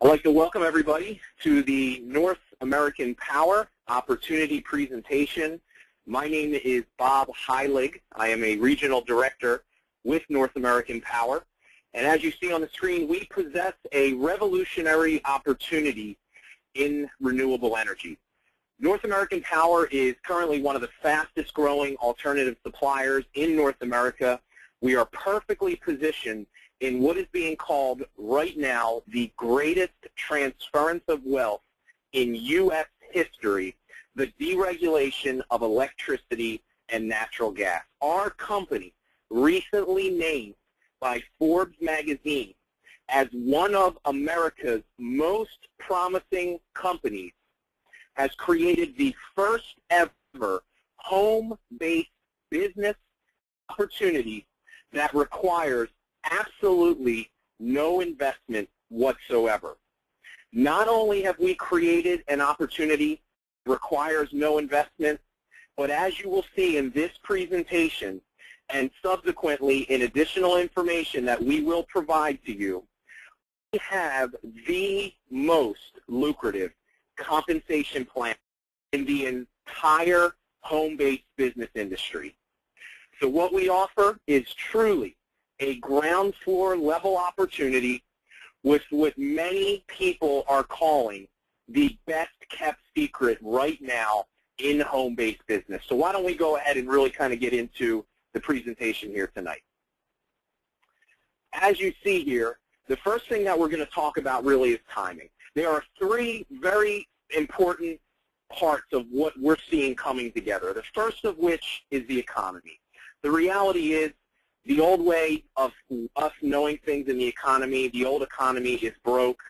I'd like to welcome everybody to the North American Power Opportunity presentation. My name is Bob Heilig. I am a Regional Director with North American Power. And as you see on the screen, we possess a revolutionary opportunity in renewable energy. North American Power is currently one of the fastest growing alternative suppliers in North America. We are perfectly positioned in what is being called right now the greatest transference of wealth in U.S. history, the deregulation of electricity and natural gas. Our company, recently named by Forbes magazine as one of America's most promising companies, has created the first ever home-based business opportunity that requires absolutely no investment whatsoever. Not only have we created an opportunity that requires no investment, but as you will see in this presentation and subsequently in additional information that we will provide to you, we have the most lucrative compensation plan in the entire home-based business industry. So what we offer is truly a ground floor level opportunity with what many people are calling the best kept secret right now in home-based business. So why don't we go ahead and really kind of get into the presentation here tonight. As you see here, the first thing that we're going to talk about really is timing. There are three very important parts of what we're seeing coming together. The first of which is the economy. The reality is, the old way of us knowing things in the economy, the old economy is broke.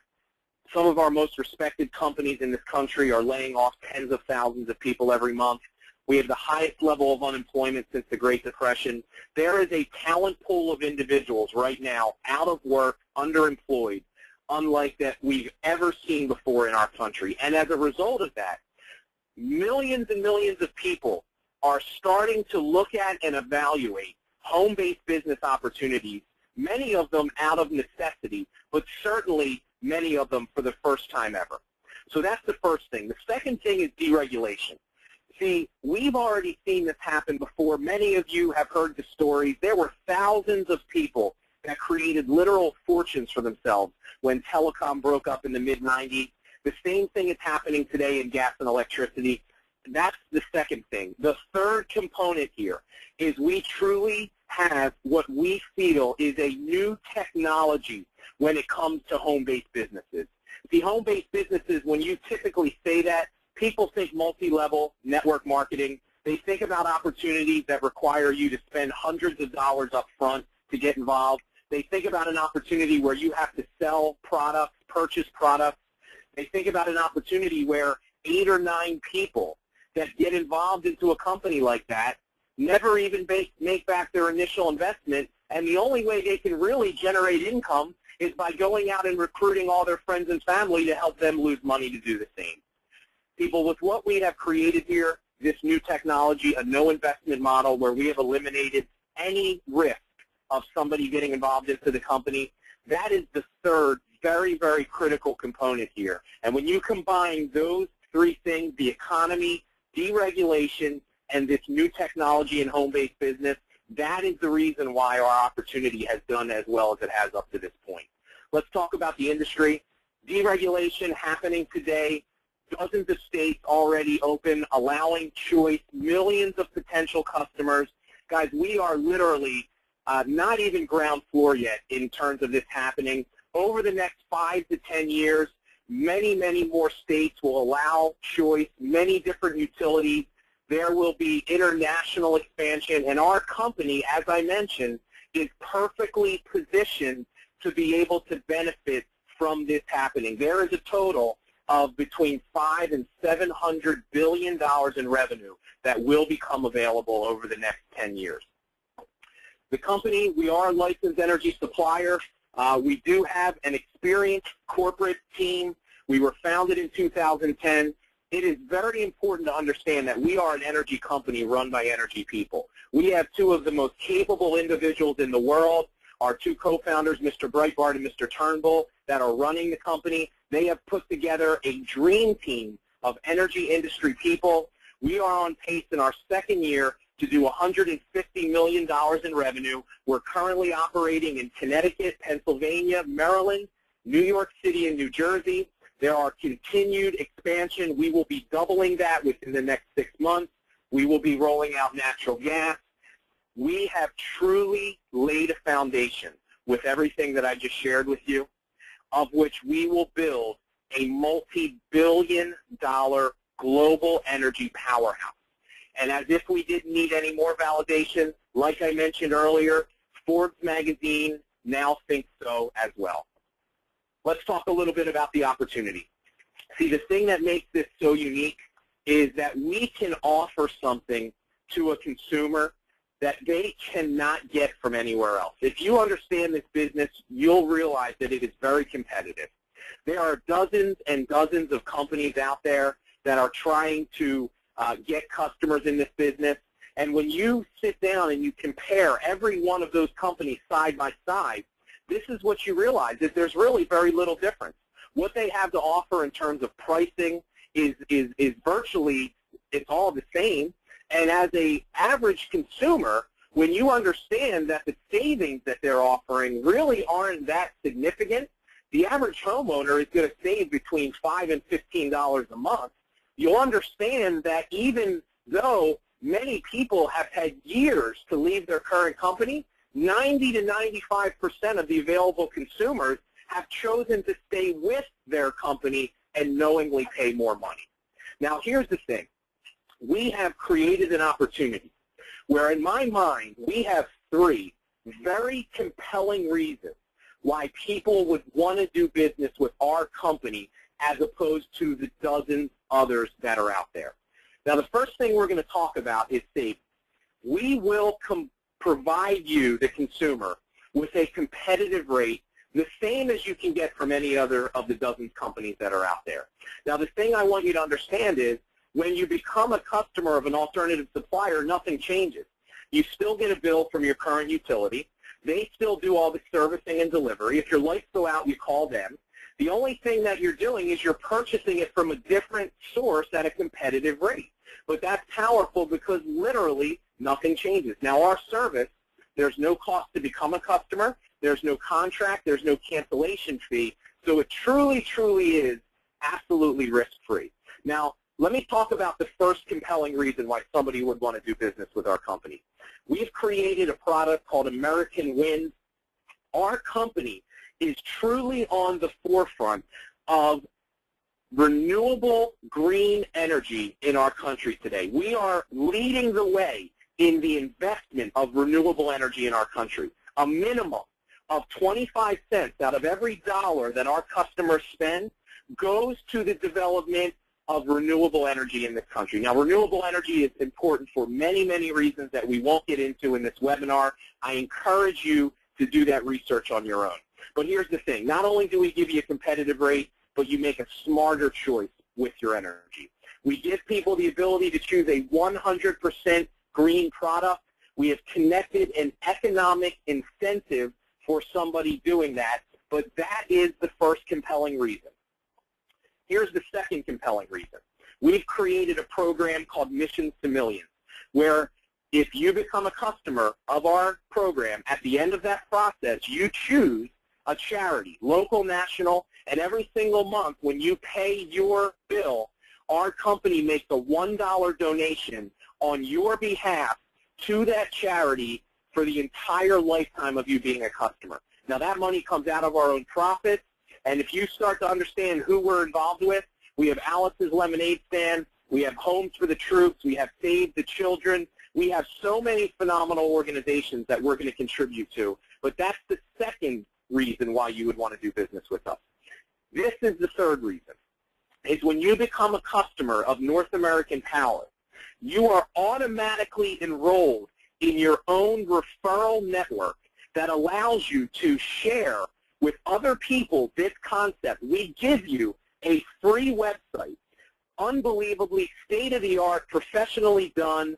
Some of our most respected companies in this country are laying off tens of thousands of people every month. We have the highest level of unemployment since the Great Depression. There is a talent pool of individuals right now out of work, underemployed, unlike that we've ever seen before in our country. And as a result of that, millions and millions of people are starting to look at and evaluate home-based business opportunities, many of them out of necessity, but certainly many of them for the first time ever. So that's the first thing. The second thing is deregulation. See, we've already seen this happen before. Many of you have heard the stories. There were thousands of people that created literal fortunes for themselves when telecom broke up in the mid-90s. The same thing is happening today in gas and electricity. That's the second thing. The third component here is we truly have what we feel is a new technology when it comes to home-based businesses. The home-based businesses, when you typically say that, people think multi-level network marketing. They think about opportunities that require you to spend hundreds of dollars up front to get involved. They think about an opportunity where you have to sell products, purchase products. They think about an opportunity where 8 or 9 people that get involved into a company like that never even make back their initial investment, and the only way they can really generate income is by going out and recruiting all their friends and family to help them lose money to do the same. People, with what we have created here, this new technology, a no investment model where we have eliminated any risk of somebody getting involved into the company, that is the third very, very critical component here. And when you combine those three things, the economy, deregulation, and this new technology in home-based business, that is the reason why our opportunity has done as well as it has up to this point. Let's talk about the industry. Deregulation happening today, dozens of states already open, allowing choice, millions of potential customers. Guys, we are literally not even ground floor yet in terms of this happening. Over the next 5 to 10 years, many, many more states will allow choice, many different utilities. There will be international expansion, and our company, as I mentioned, is perfectly positioned to be able to benefit from this happening. There is a total of between $500 and $700 billion in revenue that will become available over the next 10 years. The company, we are a licensed energy supplier. We do have an experienced corporate team. We were founded in 2010. It is very important to understand that we are an energy company run by energy people. We have 2 of the most capable individuals in the world, our 2 co-founders, Mr. Breitbart and Mr. Turnbull, that are running the company. They have put together a dream team of energy industry people. We are on pace in our second year to do $150 million in revenue. We're currently operating in Connecticut, Pennsylvania, Maryland, New York City, and New Jersey. There are continued expansion. We will be doubling that within the next 6 months. We will be rolling out natural gas. We have truly laid a foundation with everything that I just shared with you, of which we will build a multi-billion-dollar global energy powerhouse. And as if we didn't need any more validation, like I mentioned earlier, Forbes magazine now thinks so as well. Let's talk a little bit about the opportunity. See, the thing that makes this so unique is that we can offer something to a consumer that they cannot get from anywhere else. If you understand this business, you'll realize that it is very competitive. There are dozens and dozens of companies out there that are trying to get customers in this business. And when you sit down and you compare every one of those companies side by side, this is what you realize, that there's really very little difference. What they have to offer in terms of pricing is virtually, it's all the same. And as an average consumer, when you understand that the savings that they're offering really aren't that significant, the average homeowner is going to save between $5 and $15 a month. You'll understand that even though many people have had years to leave their current company, 90 to 95% of the available consumers have chosen to stay with their company and knowingly pay more money. Now, here's the thing. We have created an opportunity where, in my mind, we have 3 very compelling reasons why people would want to do business with our company as opposed to the dozens others that are out there. Now, the first thing we're going to talk about is savings. We will provide you, the consumer, with a competitive rate, the same as you can get from any other of the dozens companies that are out there. Now, the thing I want you to understand is when you become a customer of an alternative supplier, nothing changes. You still get a bill from your current utility. They still do all the servicing and delivery. If your lights go out, you call them. The only thing that you're doing is you're purchasing it from a different source at a competitive rate. But that's powerful because literally nothing changes. Now, our service, there's no cost to become a customer. There's no contract. There's no cancellation fee. So it truly, truly is absolutely risk-free. Now, let me talk about the first compelling reason why somebody would want to do business with our company. We've created a product called American Wind. Our company is truly on the forefront of renewable green energy in our country today. We are leading the way in the investment of renewable energy in our country. A minimum of 25 cents out of every dollar that our customers spend goes to the development of renewable energy in this country. Now, renewable energy is important for many, many reasons that we won't get into in this webinar. I encourage you to do that research on your own. But here's the thing. Not only do we give you a competitive rate, but you make a smarter choice with your energy. We give people the ability to choose a 100% green product. We have connected an economic incentive for somebody doing that, but that is the first compelling reason. Here's the second compelling reason. We've created a program called Missions to Millions, where if you become a customer of our program, at the end of that process, you choose a charity, local, national, and every single month when you pay your bill, our company makes a $1 donation on your behalf to that charity for the entire lifetime of you being a customer. Now, that money comes out of our own profits, and if you start to understand who we're involved with, we have Alice's Lemonade Stand, we have Homes for the Troops, we have Save the Children. We have so many phenomenal organizations that we're going to contribute to, but that's the second reason why you would want to do business with us. This is the third reason, is when you become a customer of North American Power, you are automatically enrolled in your own referral network that allows you to share with other people this concept. We give you a free website, unbelievably state-of-the-art, professionally done,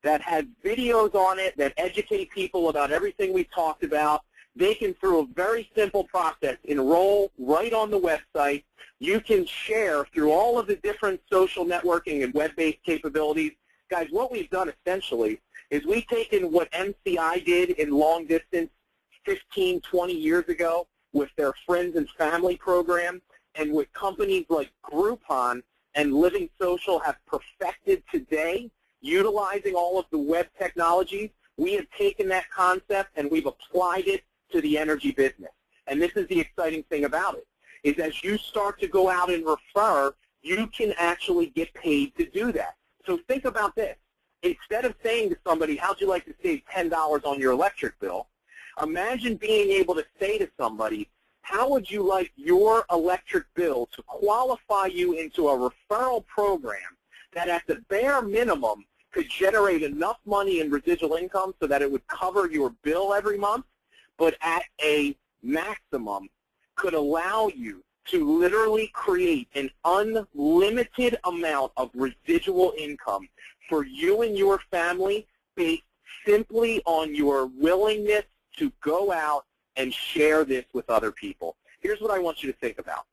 that has videos on it that educate people about everything we talked about. They can, through a very simple process, enroll right on the website. You can share through all of the different social networking and web-based capabilities. Guys, what we've done essentially is we've taken what MCI did in long distance 15, 20 years ago with their friends and family program, and what companies like Groupon and Living Social have perfected today, utilizing all of the web technologies. We have taken that concept and we've applied it to the energy business. And this is the exciting thing about it, is as you start to go out and refer, you can actually get paid to do that. So think about this. Instead of saying to somebody, how'd you like to save $10 on your electric bill, imagine being able to say to somebody, how would you like your electric bill to qualify you into a referral program that at the bare minimum could generate enough money in residual income so that it would cover your bill every month, but at a maximum could allow you to literally create an unlimited amount of residual income for you and your family based simply on your willingness to go out and share this with other people. Here's what I want you to think about.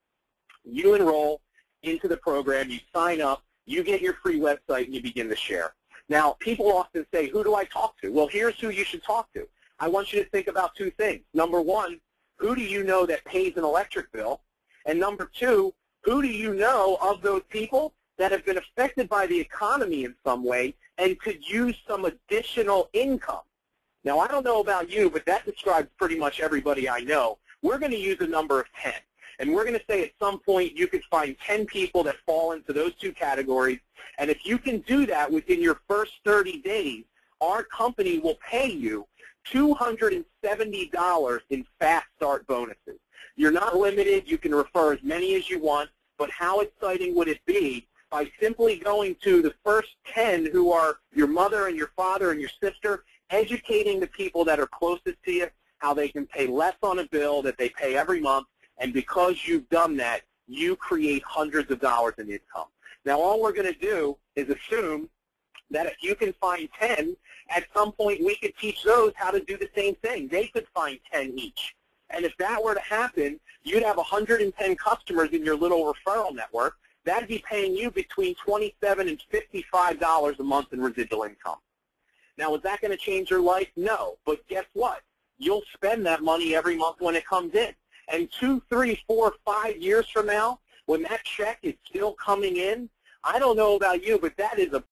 You enroll into the program, you sign up, you get your free website, and you begin to share. Now, people often say, who do I talk to? Well, here's who you should talk to. I want you to think about two things. Number one, who do you know that pays an electric bill? And number two, who do you know of those people that have been affected by the economy in some way and could use some additional income? Now, I don't know about you, but that describes pretty much everybody I know. We're going to use a number of 10. And we're going to say at some point you could find 10 people that fall into those two categories. And if you can do that within your first 30 days, our company will pay you $270 in fast start bonuses. You're not limited. You can refer as many as you want. But how exciting would it be by simply going to the first 10 who are your mother and your father and your sister, educating the people that are closest to you how they can pay less on a bill that they pay every month, and because you've done that, you create hundreds of dollars in income. Now, all we're going to do is assume that if you can find 10, at some point we could teach those how to do the same thing. They could find 10 each. And if that were to happen, you'd have 110 customers in your little referral network. That'd be paying you between $27 and $55 a month in residual income. Now, is that going to change your life? No. But guess what? You'll spend that money every month when it comes in. And 2, 3, 4, 5 years from now, when that check is still coming in, I don't know about you, but that is a